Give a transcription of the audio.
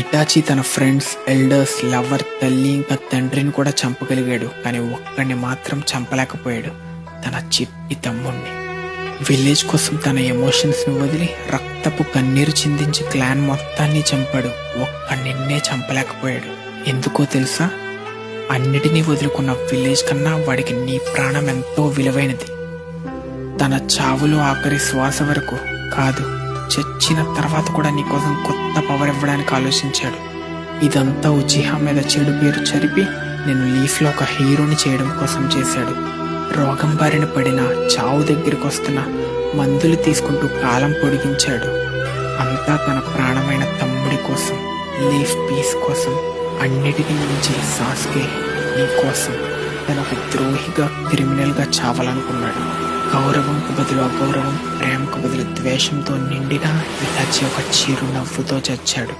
Hitachi తన friends, elders, lover, తల్లి ఇంకా తండ్రిని కూడా చంపగలిగాడు. కానీ ఒక్కడిని మాత్రం చంపలేకపోయాడు, తన చిట్టి తమ్ముణ్ణి. విలేజ్ కోసం తన ఎమోషన్స్ ని వదిలి రక్తపు కన్నీరు చిందించి క్లాన్ మొత్తాన్ని చంపాడు. ఒక్కడిన్నే చంపలేకపోయాడు. ఎందుకో తెలుసా? అన్నిటినీ వదులుకున్న విలేజ్ కన్నా వాడికి నీ ప్రాణం ఎంతో విలువైనది. తన చావులో ఆఖరి శ్వాస వరకు కాదు, చచ్చిన తర్వాత కూడా నీకోసం కొత్త పవర్ ఇవ్వడానికి ఆలోచించాడు. ఇదంతా ఉచిహా మీద చెడు పేరు చరిపి నేను లీఫ్లో ఒక హీరోని చేయడం కోసం చేశాడు. రోగం బారిన పడిన, చావు దగ్గరికి వస్తున్న మందులు తీసుకుంటూ కాలం పొడిగించాడు. అంతా తన ప్రాణమైన తమ్ముడి కోసం, లీఫ్ పీస్ కోసం. అన్నిటికీ మించి సాస్కే నీ కోసం తన ఒక ద్రోహిగా, క్రిమినల్గా చావాలనుకున్నాడు. గౌరవంకు బదులు అగౌరవం, ప్రేమకు బదులు ద్వేషంతో నిండిన ఇటాచి ఒక చిరు నవ్వుతో చచ్చాడు.